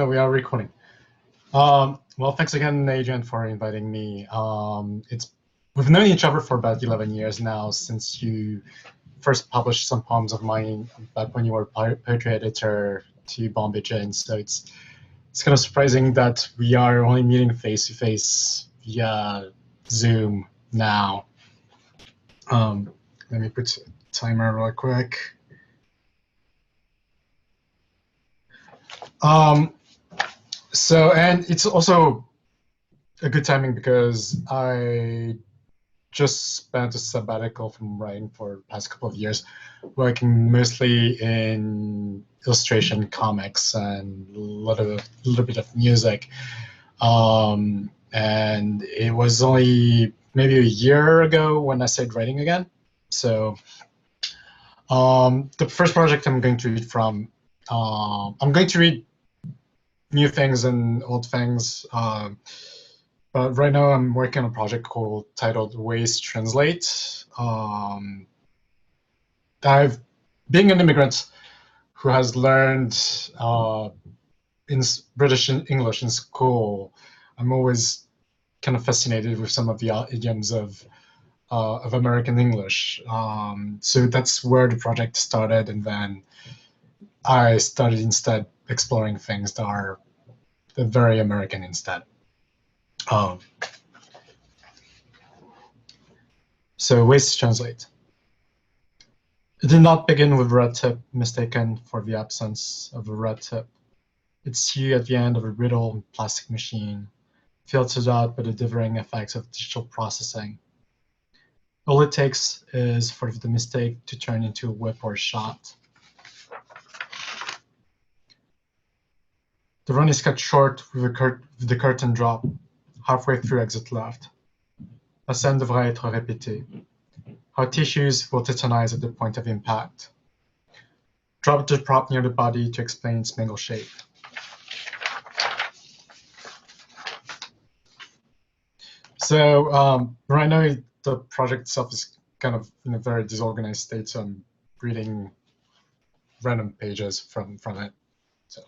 We are recording. Well, thanks again, Adrian, for inviting me. We've known each other for about 11 years now, since you first published some poems of mine back when you were poetry editor to Bombay Jane. So it's kind of surprising that we are only meeting face to face via Zoom now. Let me put a timer real quick. And it's also a good timing because I just spent a sabbatical from writing for the past couple of years, working mostly in illustration, comics, and a little bit of music. And it was only maybe a year ago when I started writing again. So the first project I'm going to read from, I'm going to read new things and old things. But right now I'm working on a project titled Ways Translate. Being an immigrant who has learned in British English in school, I'm always kind of fascinated with some of the idioms of American English. So that's where the project started, and then I started instead exploring things that are very American instead. So Ways to Translate. It did not begin with red tip, mistaken for the absence of a red tip. It's you at the end of a brittle plastic machine, filtered out by the differing effects of digital processing. All it takes is for the mistake to turn into a whip or a shot. The run is cut short with the curtain drop, halfway through exit left. La scène devrait être répétée. How tissues will tetanize at the point of impact. Drop the prop near the body to explain its mingle shape. So right now the project itself is kind of in a very disorganized state, so I'm reading random pages from it. So.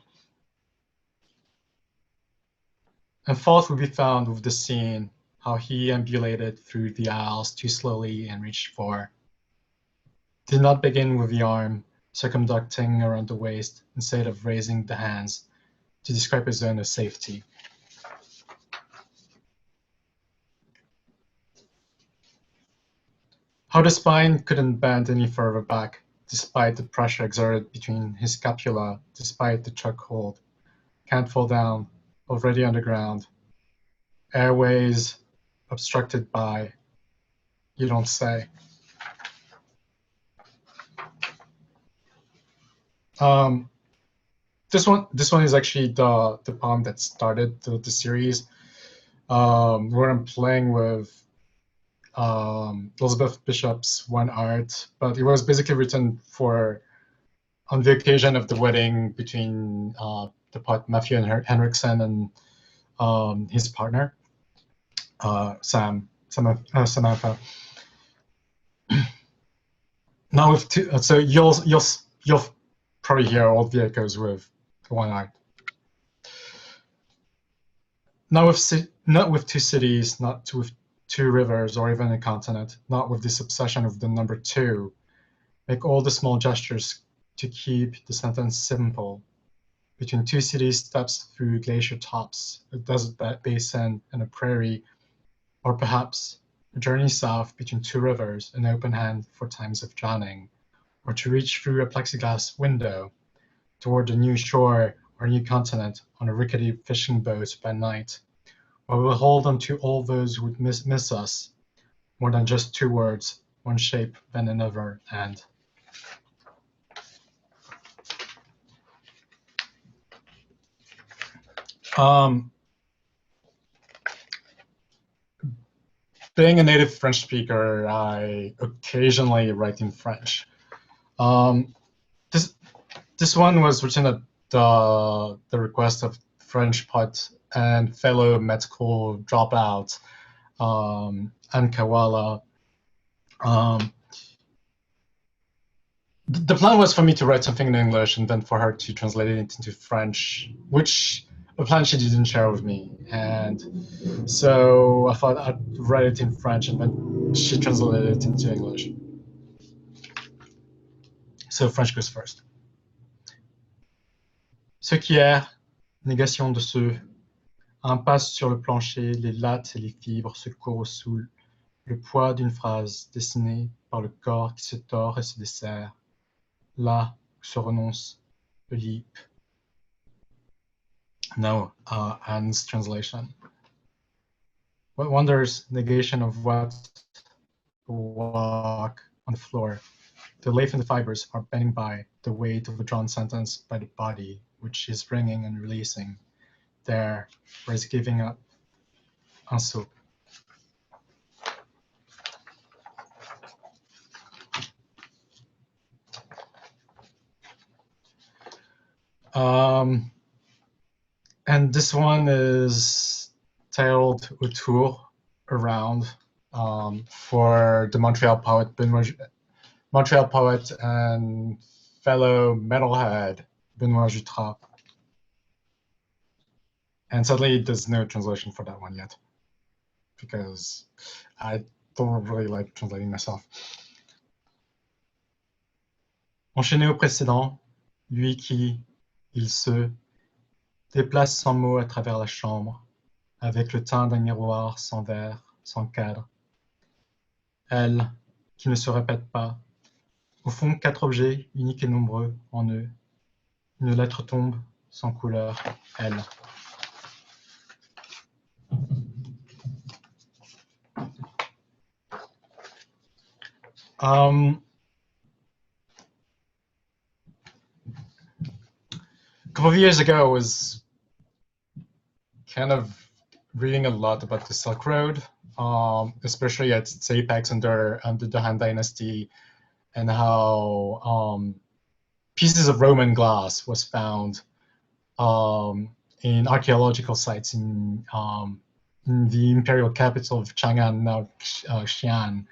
And fault will be found with the scene, how he ambulated through the aisles too slowly and reached for. Did not begin with the arm, circumducting around the waist instead of raising the hands to describe a zone of safety. How the spine couldn't bend any further back, despite the pressure exerted between his scapula, despite the chokehold. Can't fall down, already underground. Airways obstructed by, you don't say. This one is actually the poem that started the series, where I'm playing with Elizabeth Bishop's One Art, but it was basically written on the occasion of the wedding between the poet Matthew Henriksen and his partner Samantha. Now with two, so you'll probably hear all the echoes with One Art. Not with two cities, not with two rivers, or even a continent, not with this obsession with the number two. Make all the small gestures to keep the sentence simple. Between two cities steps through glacier tops, a desert basin and a prairie, or perhaps a journey south between two rivers, an open hand for times of drowning, or to reach through a plexiglass window toward a new shore or new continent on a rickety fishing boat by night, while we'll hold on to all those who would miss us, more than just two words, one shape, then another, and. Being a native French speaker, I occasionally write in French. This one was written at the request of French poet and fellow med school dropout, Anne Kawala. The plan was for me to write something in English and then for her to translate it into French, which a plan she didn't share with me. And so I thought I'd write it in French and then she translated it into English. So French goes first. Ce qui est, négation de ce, impasse sur le plancher, les lattes et les fibres se courent sous le poids d'une phrase dessinée par le corps qui se tord et se dessert. Là où se renonce le leap. No, Anne's translation. What wonders negation of what walk on the floor? The lath and the fibers are bending by the weight of a drawn sentence by the body, which is bringing and releasing. There, where is giving up un saut. And this one is titled Autour, around, for the Montreal poet and fellow metalhead Benoit Jutras. And sadly, there's no translation for that one yet, because I don't really like translating myself. Enchaîné au précédent, lui qui, il se, déplace sans mots à travers la chambre, avec le teint d'un miroir sans verre, sans cadre. Elle, qui ne se répète pas, au fond 4 objets uniques et nombreux en eux. Une lettre tombe sans couleur, elle. A couple of years ago, I was kind of reading a lot about the Silk Road, especially at its apex under the Han Dynasty, and how pieces of Roman glass was found in archaeological sites in the imperial capital of Chang'an, now Xi'an,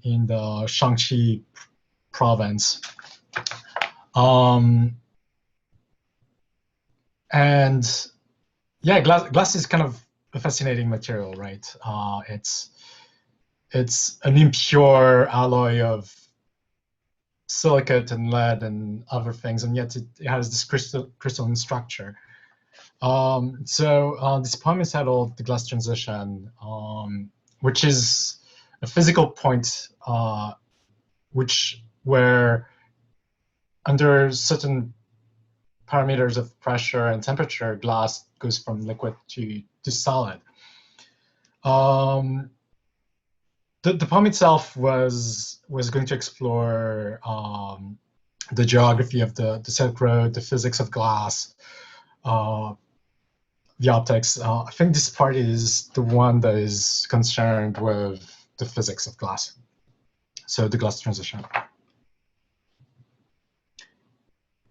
in the Shaanxi province. And yeah, glass is kind of a fascinating material, right? It's an impure alloy of silicate and lead and other things, and yet it has this crystalline structure. So this poem is titled "The Glass Transition," which is a physical point, where under certain parameters of pressure and temperature, glass goes from liquid to solid. The poem itself was going to explore the geography of the Silk Road, the physics of glass, the optics. I think this part is the one that is concerned with the physics of glass. So the glass transition.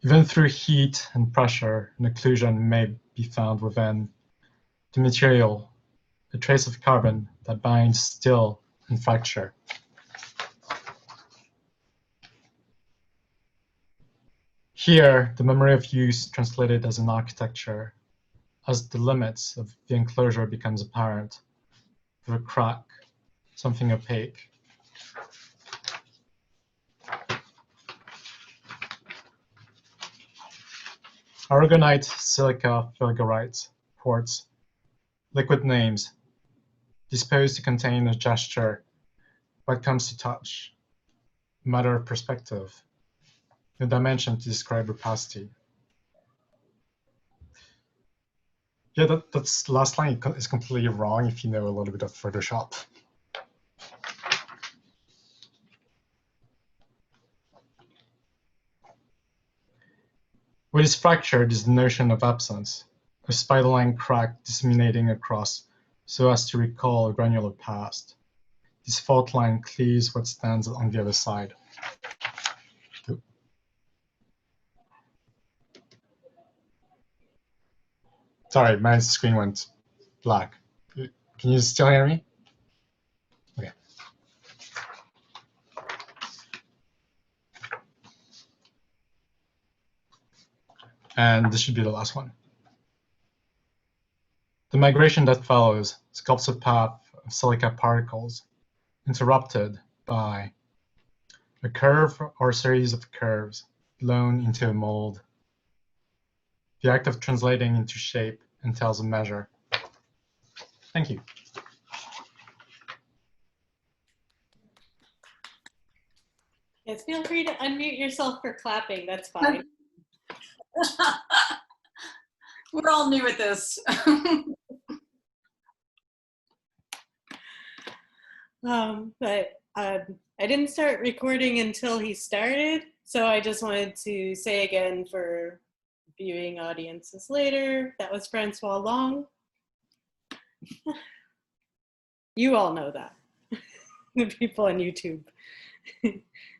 Even through heat and pressure, an occlusion may be found within the material, a trace of carbon that binds still in fracture. Here, the memory of use translated as an architecture, as the limits of the enclosure becomes apparent, through a crack, something opaque. Aragonite, silica, fulgurite, quartz, liquid names, disposed to contain a gesture, what comes to touch, a matter of perspective, no dimension to describe opacity. Yeah, that's last line is completely wrong if you know a little bit of Photoshop. What is fractured is the notion of absence, a spider line crack disseminating across so as to recall a granular past. This fault line cleaves what stands on the other side. Sorry, my screen went black. Can you still hear me? Okay. And this should be the last one. The migration that follows sculpts a path of silica particles interrupted by a curve or series of curves blown into a mold. The act of translating into shape entails a measure. Thank you. Yes, feel free to unmute yourself for clapping. That's fine. We're all new at this. But I didn't start recording until he started, so I just wanted to say again for viewing audiences later, that was Francois Luong. You all know that. The people on YouTube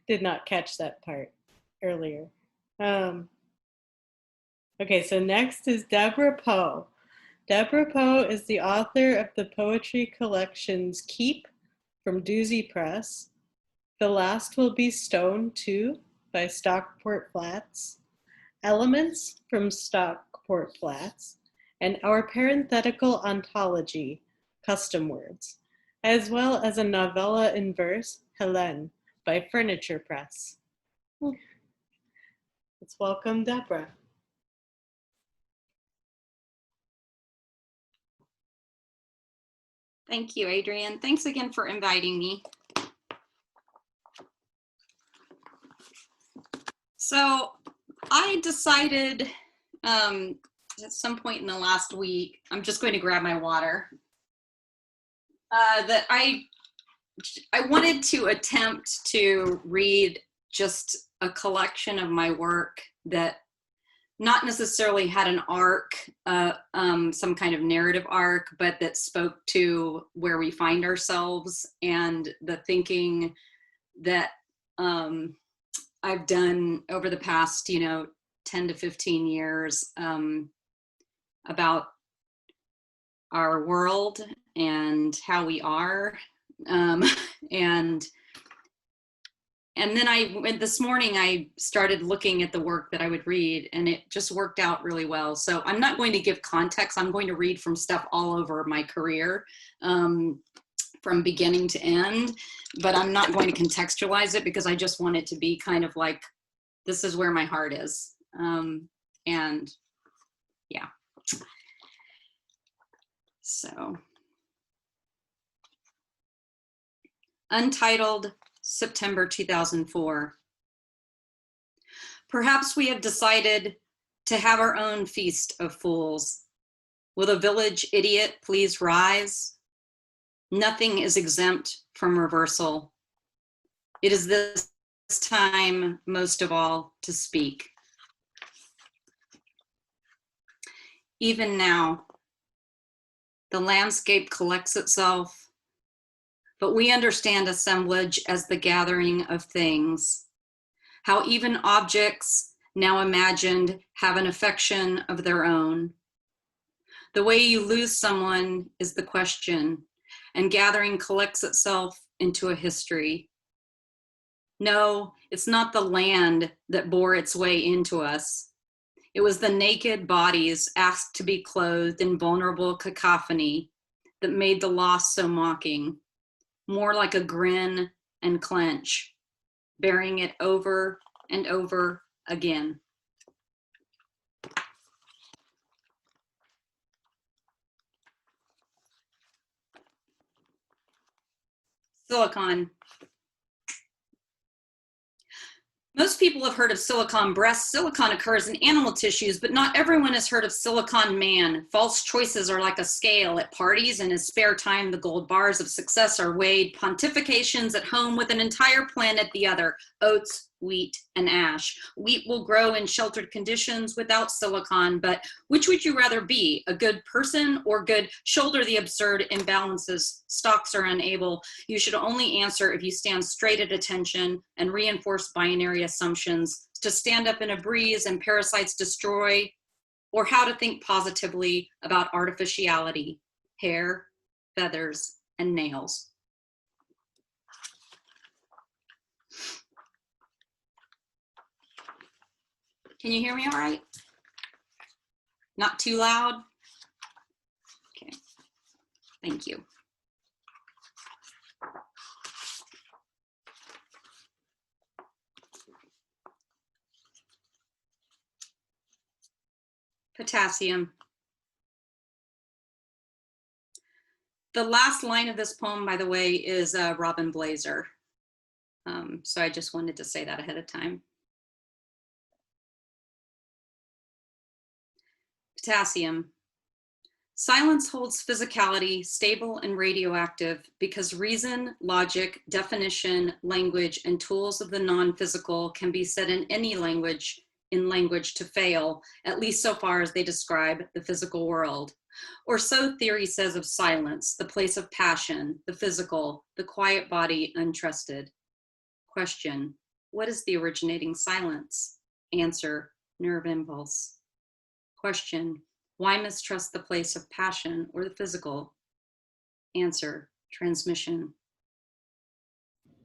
did not catch that part earlier. Okay, so next is Deborah Poe. Deborah Poe is the author of the poetry collections Keep from Doozy Press, The Last Will Be Stone 2 by Stockport Flats, Elements from Stockport Flats, and Our Parenthetical Ontology, Custom Words, as well as a novella in verse, Helene, by Furniture Press. Let's welcome Deborah. Thank you, Adrienne. Thanks again for inviting me. So I decided at some point in the last week, I'm just going to grab my water, that I wanted to attempt to read just a collection of my work that not necessarily had an arc, some kind of narrative arc, but that spoke to where we find ourselves and the thinking that I've done over the past, 10 to 15 years about our world and how we are. And then this morning I started looking at the work that I would read, and it just worked out really well. So I'm not going to give context. I'm going to read from stuff all over my career, from beginning to end, but I'm not going to contextualize it because I just want it to be kind of like, this is where my heart is. And yeah. So, untitled, September 2004. Perhaps we have decided to have our own feast of fools. Will the village idiot please rise? Nothing is exempt from reversal. It is this time, most of all, to speak. Even now, the landscape collects itself, but we understand assemblage as the gathering of things. How even objects, now imagined, have an affection of their own. The way you lose someone is the question, and gathering collects itself into a history. No, it's not the land that bore its way into us. It was the naked bodies asked to be clothed in vulnerable cacophony that made the loss so mocking. More like a grin and clench, bearing it over and over again. Silicon. Most people have heard of silicon breasts. Silicon occurs in animal tissues, but not everyone has heard of silicon man. False choices are like a scale at parties. In his spare time, the gold bars of success are weighed. Pontifications at home with an entire planet the other. Oats, wheat, and ash. Wheat will grow in sheltered conditions without silicon, but which would you rather be? A good person or good? Shoulder the absurd imbalances. Stocks are unable. You should only answer if you stand straight at attention and reinforce binary assumptions. To stand up in a breeze and parasites destroy, or how to think positively about artificiality, hair, feathers, and nails. Can you hear me all right? Not too loud? Okay, thank you. Potassium. The last line of this poem, by the way, is Robin Blazer. So I just wanted to say that ahead of time. Potassium. Silence holds physicality stable and radioactive because reason, logic, definition, language, and tools of the non-physical can be said in any language to fail, at least so far as they describe the physical world. Or so theory says of silence, the place of passion, the physical, the quiet body untrusted. Question, what is the originating silence? Answer, nerve impulse. Question, why mistrust the place of passion or the physical? Answer, transmission.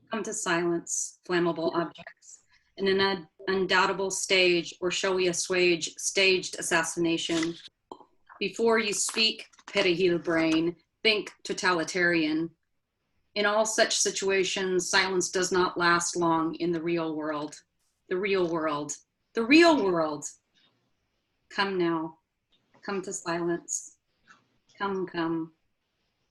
Come to silence, flammable objects. In an undoubtable stage, or shall we assuage staged assassination? Before you speak, perihel brain, think totalitarian. In all such situations, silence does not last long in the real world. The real world. The real world. Come now. Come to silence. Come, come.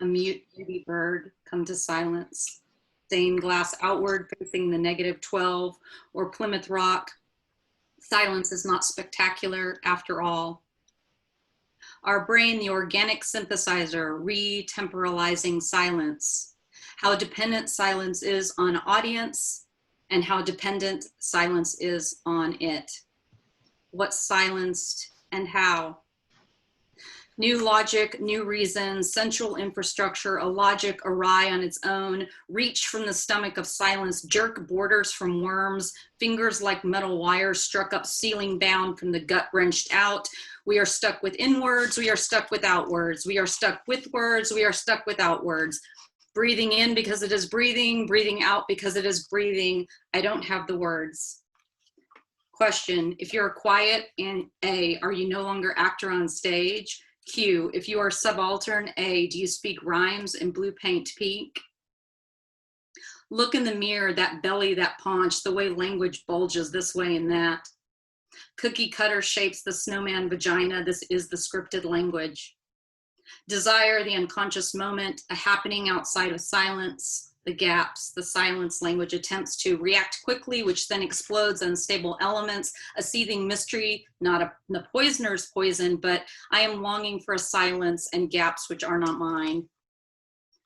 A mute beauty bird, come to silence. Stained glass outward facing the -12 or Plymouth Rock. Silence is not spectacular after all. Our brain, the organic synthesizer, re-temporalizing silence. How dependent silence is on audience and how dependent silence is on it. What's silenced and how? New logic, new reason, central infrastructure, a logic awry on its own, reach from the stomach of silence, jerk borders from worms, fingers like metal wires struck up ceiling bound from the gut wrenched out. We are stuck with inwards, we are stuck with outwards, we are stuck with words, we are stuck without words. Breathing in because it is breathing, breathing out because it is breathing. I don't have the words. Question, if you're quiet and A, are you no longer actor on stage? Q, if you are subaltern A, do you speak rhymes in blue paint pink? Look in the mirror, that belly, that paunch, the way language bulges this way and that. Cookie cutter shapes the snowman vagina, this is the scripted language. Desire, the unconscious moment, a happening outside of silence, the gaps, the silence language attempts to react quickly, which then explodes unstable elements, a seething mystery, not the poisoner's poison, but I am longing for a silence and gaps which are not mine.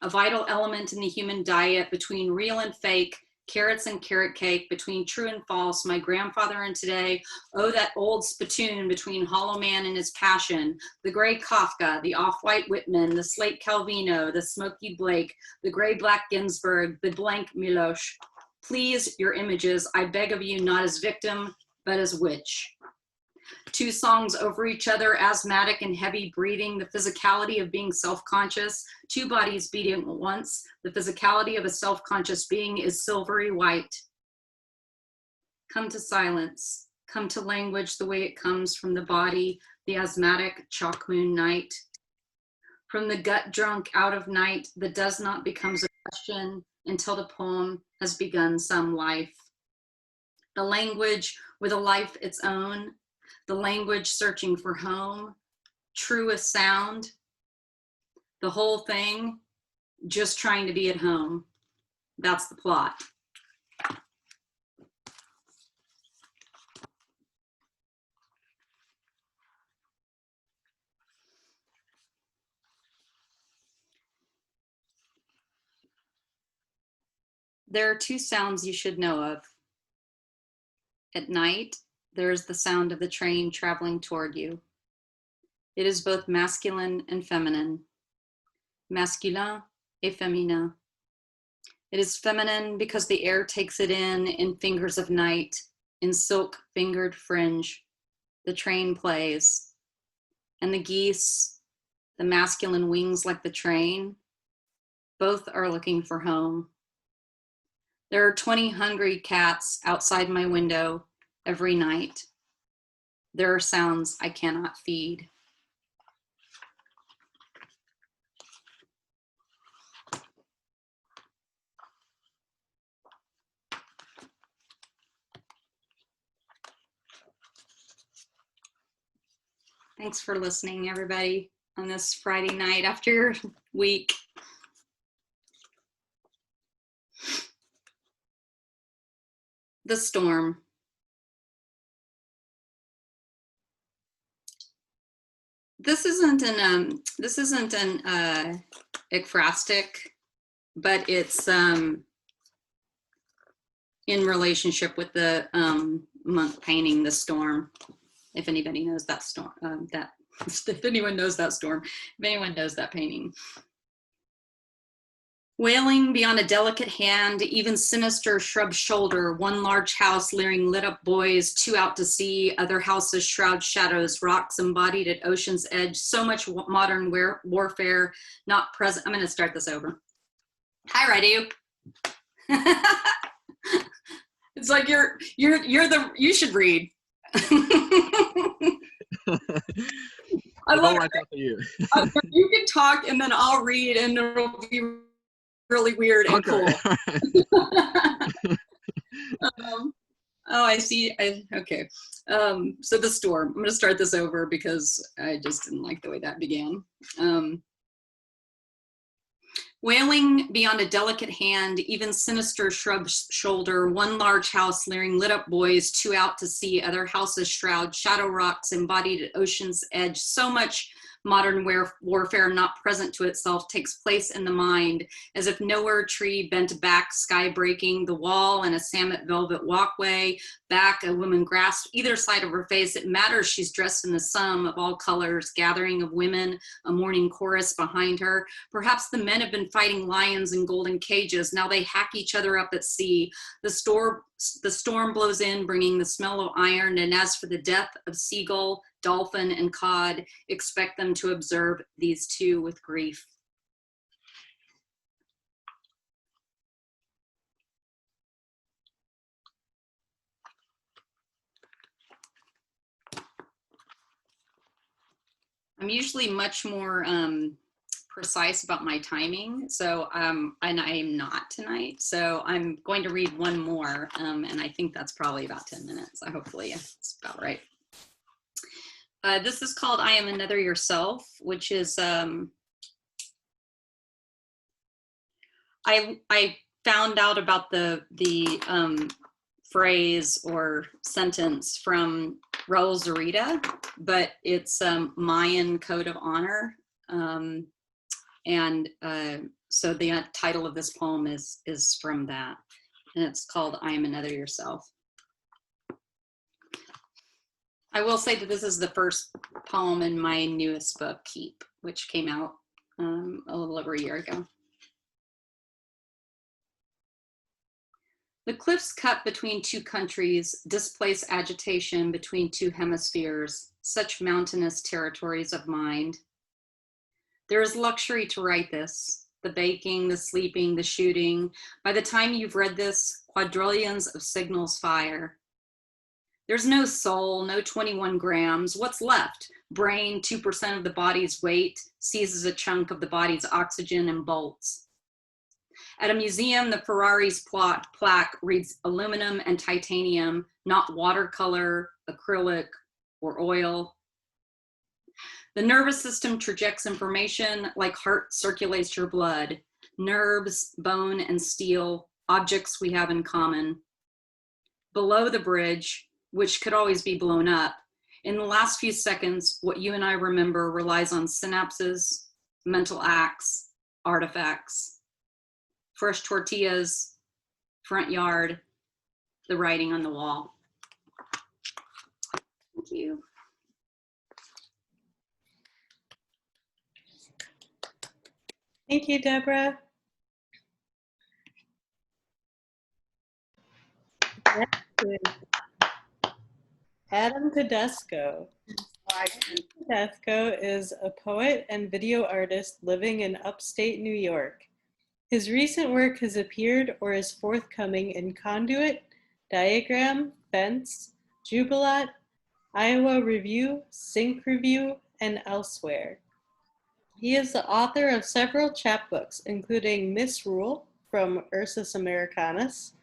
A vital element in the human diet between real and fake, carrots and carrot cake, between true and false, my grandfather and today, oh, that old spittoon between hollow man and his passion, the gray Kafka, the off-white Whitman, the slate Calvino, the smoky Blake, the gray-black Ginsberg, the blank Milosh. Please, your images, I beg of you, not as victim, but as witch. Two songs over each other, asthmatic and heavy breathing, the physicality of being self-conscious, two bodies beating at once, the physicality of a self-conscious being is silvery white. Come to silence, come to language the way it comes from the body, the asthmatic chalk moon night. From the gut drunk out of night that does not becomes a question until the poem has begun some life. The language with a life its own, the language searching for home, truest sound, the whole thing, just trying to be at home. That's the plot. There are two sounds you should know of. At night, there is the sound of the train traveling toward you. It is both masculine and feminine. Masculin et féminin. It is feminine because the air takes it in fingers of night, in silk-fingered fringe. The train plays. And the geese, the masculine wings like the train, both are looking for home. There are 20 hungry cats outside my window every night. There are sounds I cannot feed. Thanks for listening, everybody, on this Friday night after your week. The storm. This isn't an ekphrastic, but it's in relationship with the monk painting The Storm. If anybody knows that storm, if anyone knows that storm, if anyone knows that painting. Wailing beyond a delicate hand, even sinister shrub shoulder, one large house leering lit up boys, two out to sea, other houses shroud shadows, rocks embodied at ocean's edge, so much modern warfare not present. I'm gonna start this over. Hi, Radu. It's like you should read. I love it. You can talk and then I'll read and it'll be really weird and cool. Oh, I see. Okay. So The Storm. I'm going to start this over because I just didn't like the way that began. Wailing beyond a delicate hand, even sinister shrub shoulder, one large house leering lit up boys, two out to sea, other houses shroud, shadow rocks embodied at ocean's edge. So much modern warfare not present to itself takes place in the mind, as if nowhere tree bent back, sky breaking, the wall and a samite velvet walkway, back a woman grasped either side of her face. It matters she's dressed in the sum of all colors, gathering of women, a morning chorus behind her. Perhaps the men have been fighting lions in golden cages. Now they hack each other up at sea. The storm blows in, bringing the smell of iron, and as for the death of seagull, dolphin, and cod, expect them to observe these two with grief. I'm usually much more precise about my timing, so and I am not tonight, so I'm going to read one more, and I think that's probably about 10 minutes. Hopefully it's about right. This is called I Am Another Yourself, which is, I found out about the phrase or sentence from Raul Zurita, but it's Mayan Code of Honor. So the title of this poem is from that, and it's called I Am Another Yourself. I will say that this is the first poem in my newest book, Keep, which came out a little over a year ago. The cliffs cut between two countries displace agitation between two hemispheres, such mountainous territories of mind. There is luxury to write this, the baking, the sleeping, the shooting. By the time you've read this, quadrillions of signals fire. There's no soul, no 21 grams. What's left? Brain, 2% of the body's weight, seizes a chunk of the body's oxygen and bolts. At a museum, the Ferrari's plaque reads aluminum and titanium, not watercolor, acrylic, or oil. The nervous system trajects information like heart circulates your blood. Nerves, bone, and steel, objects we have in common. Below the bridge, which could always be blown up, in the last few seconds, what you and I remember relies on synapses, mental acts, artifacts, fresh tortillas, front yard, the writing on the wall. Thank you. Thank you, Deborah. Next is Adam Tedesco. Adam Tedesco is a poet and video artist living in upstate New York. His recent work has appeared or is forthcoming in Conduit, Diagram, Fence, Jubilat, Iowa Review, Sync Review, and elsewhere. He is the author of several chapbooks, including Misrule from Ursus Americanus,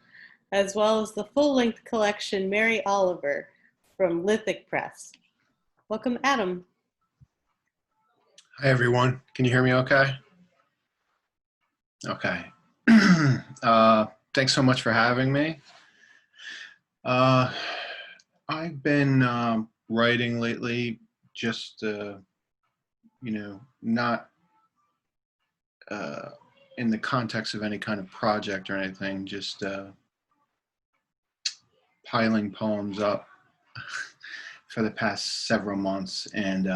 as well as the full-length collection Mary Oliver from Lithic Press. Welcome, Adam. Hi, everyone. Can you hear me okay? Okay. Thanks so much for having me. I've been writing lately, just, not in the context of any kind of project or anything, just piling poems up for the past several months. And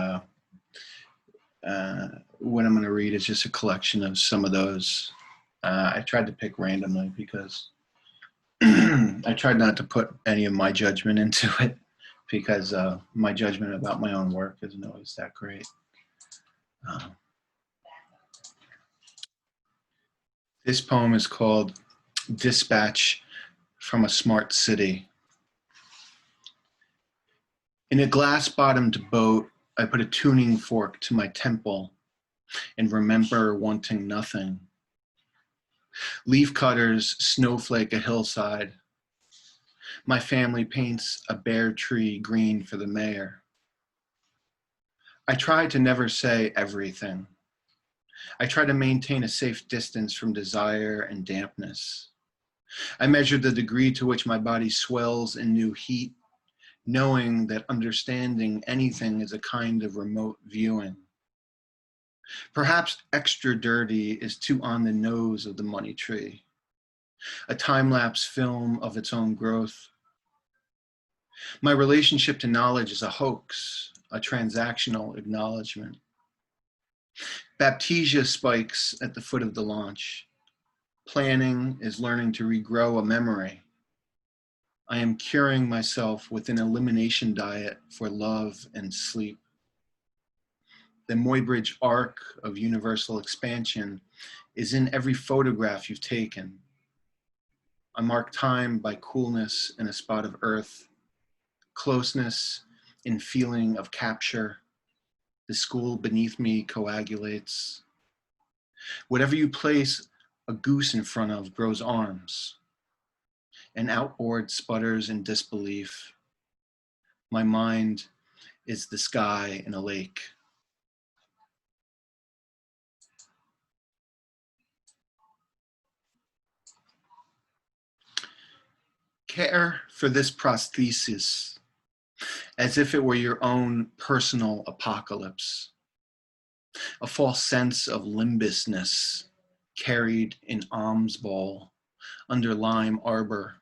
what I'm going to read is just a collection of some of those. I tried to pick randomly because I tried not to put any of my judgment into it because my judgment about my own work isn't always that great. This poem is called Dispatch from a Smart City. In a glass-bottomed boat, I put a tuning fork to my temple and remember wanting nothing. Leaf cutters snowflake a hillside. My family paints a bare tree green for the mayor. I try to never say everything. I try to maintain a safe distance from desire and dampness. I measure the degree to which my body swells in new heat, knowing that understanding anything is a kind of remote viewing. Perhaps extra dirty is too on the nose of the money tree, a time-lapse film of its own growth. My relationship to knowledge is a hoax, a transactional acknowledgement. Baptisia spikes at the foot of the launch. Planning is learning to regrow a memory. I am curing myself with an elimination diet for love and sleep. The Muybridge arc of universal expansion is in every photograph you've taken. I mark time by coolness in a spot of earth, closeness in feeling of capture. The school beneath me coagulates. Whatever you place a goose in front of grows arms. An outboard sputters in disbelief. My mind is the sky in a lake. Care for this prosthesis as if it were your own personal apocalypse. A false sense of limbousness carried in alms bowl under lime arbor,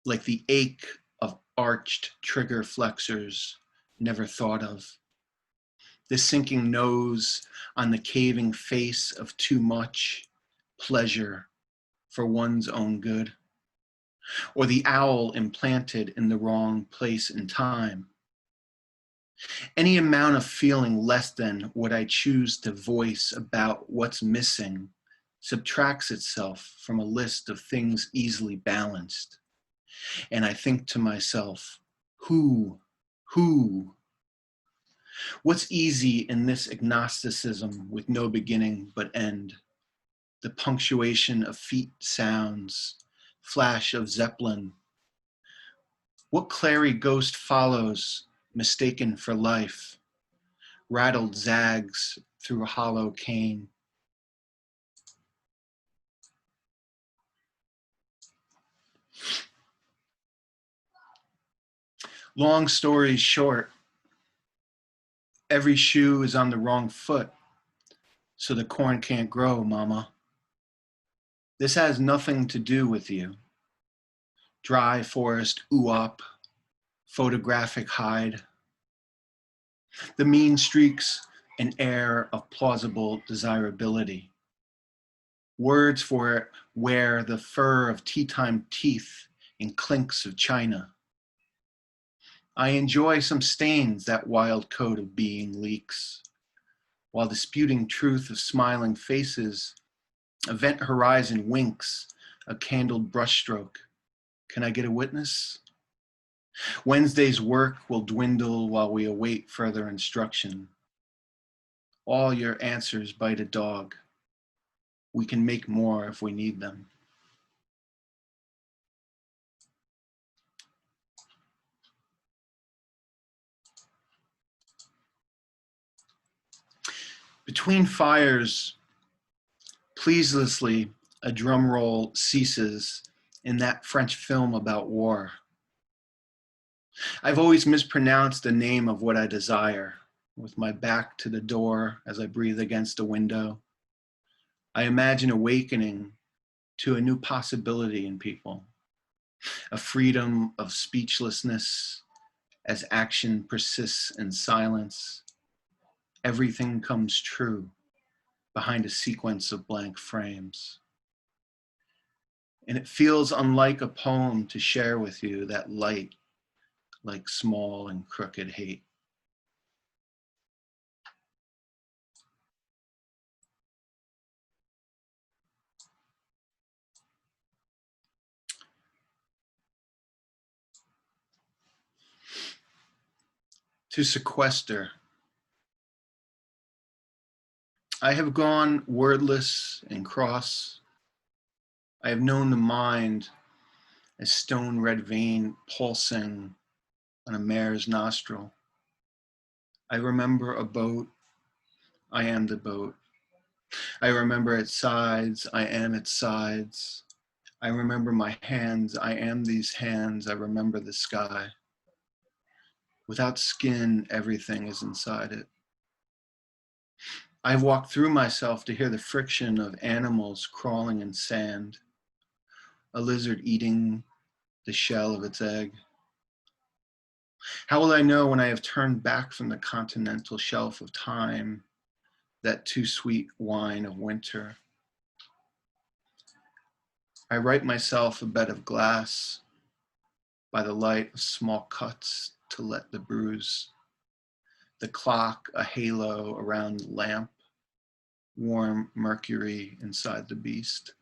like the ache of arched trigger flexors never thought of. The sinking nose on the caving face of too much pleasure for one's own good, or the owl implanted in the wrong place and time. Any amount of feeling less than what I choose to voice about what's missing subtracts itself from a list of things easily balanced. And I think to myself, who? What's easy in this agnosticism with no beginning but end? The punctuation of feet sounds, flash of Zeppelin. What clary ghost follows, mistaken for life? Rattled zags through a hollow cane. Long story short, every shoe is on the wrong foot, so the corn can't grow, mama. This has nothing to do with you. Dry forest ooop, photographic hide. The mean streaks an air of plausible desirability. Words for it wear the fur of tea-time teeth in clinks of china. I enjoy some stains that wild coat of being leaks, while disputing truth of smiling faces, event horizon winks, a candled brushstroke. Can I get a witness? Wednesday's work will dwindle while we await further instruction. All your answers bite a dog. We can make more if we need them. Between fires, pleaselessly, a drum roll ceases in that French film about war. I've always mispronounced the name of what I desire, with my back to the door as I breathe against a window. I imagine awakening to a new possibility in people, a freedom of speechlessness as action persists in silence. Everything comes true behind a sequence of blank frames. And it feels unlike a poem to share with you that light, like small and crooked hate. To sequester. I have gone wordless and cross. I have known the mind as stone red vein pulsing on a mare's nostril. I remember a boat. I am the boat. I remember its sides. I am its sides. I remember my hands. I am these hands. I remember the sky. Without skin, everything is inside it. I've walked through myself to hear the friction of animals crawling in sand, a lizard eating the shell of its egg. How will I know when I have turned back from the continental shelf of time, that too sweet wine of winter? I write myself a bed of glass by the light of small cuts to let the bruise. The clock, a halo around the lamp, warm mercury inside the beast.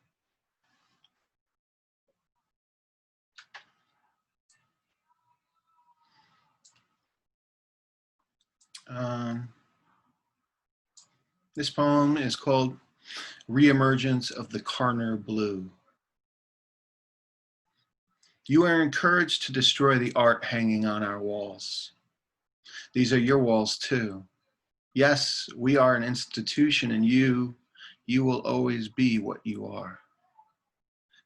This poem is called Reemergence of the Carner Blue. You are encouraged to destroy the art hanging on our walls. These are your walls too. Yes, we are an institution, and you will always be what you are.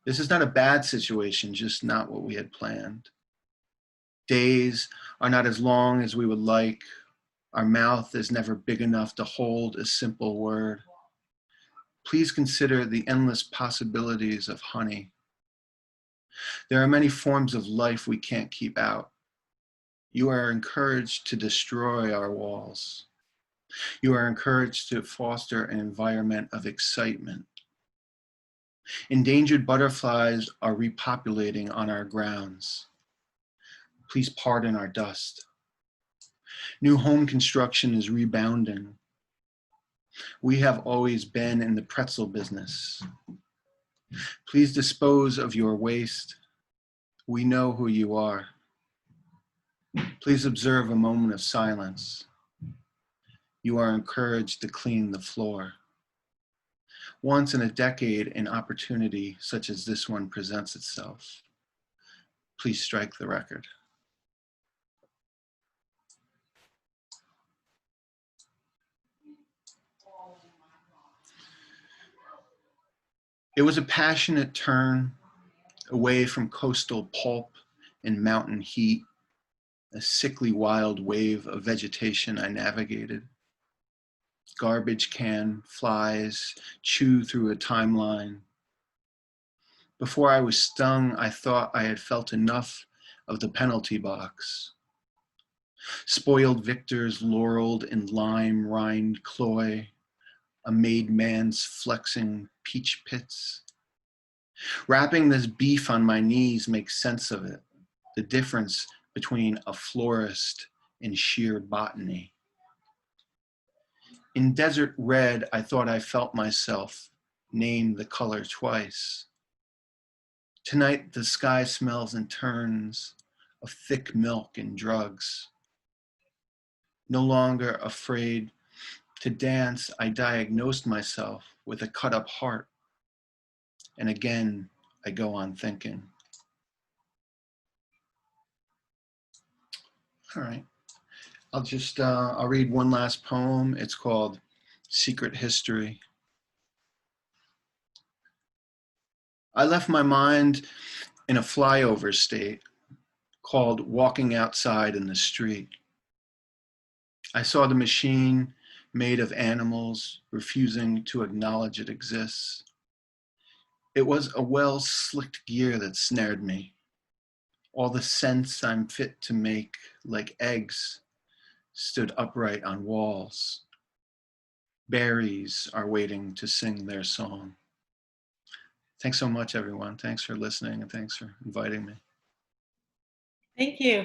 This is not a bad situation, just not what we had planned. Days are not as long as we would like. Our mouth is never big enough to hold a simple word. Please consider the endless possibilities of honey. There are many forms of life we can't keep out. You are encouraged to destroy our walls. You are encouraged to foster an environment of excitement. Endangered butterflies are repopulating on our grounds. Please pardon our dust. New home construction is rebounding. We have always been in the pretzel business. Please dispose of your waste. We know who you are. Please observe a moment of silence. You are encouraged to clean the floor. Once in a decade, an opportunity such as this one presents itself. Please strike the record. It was a passionate turn away from coastal pulp and mountain heat, a sickly wild wave of vegetation I navigated. Garbage can, flies, chew through a timeline. Before I was stung, I thought I had felt enough of the penalty box. Spoiled victors laureled in lime rind cloy, a made man's flexing peach pits. Wrapping this beef on my knees makes sense of it, the difference between a florist and sheer botany. In desert red, I thought I felt myself name the color twice. Tonight, the sky smells and turns of thick milk and drugs. No longer afraid to dance, I diagnosed myself with a cut-up heart. And again, I go on thinking. All right, I'll read one last poem. It's called secret history. I left my mind in a flyover state called walking outside in the street. I saw the machine made of animals refusing to acknowledge it exists. It was a well-slicked gear that snared me. All the sense I'm fit to make, like eggs, stood upright on walls. Berries are waiting to sing their song. Thanks so much, everyone. Thanks for listening and thanks for inviting me. Thank you.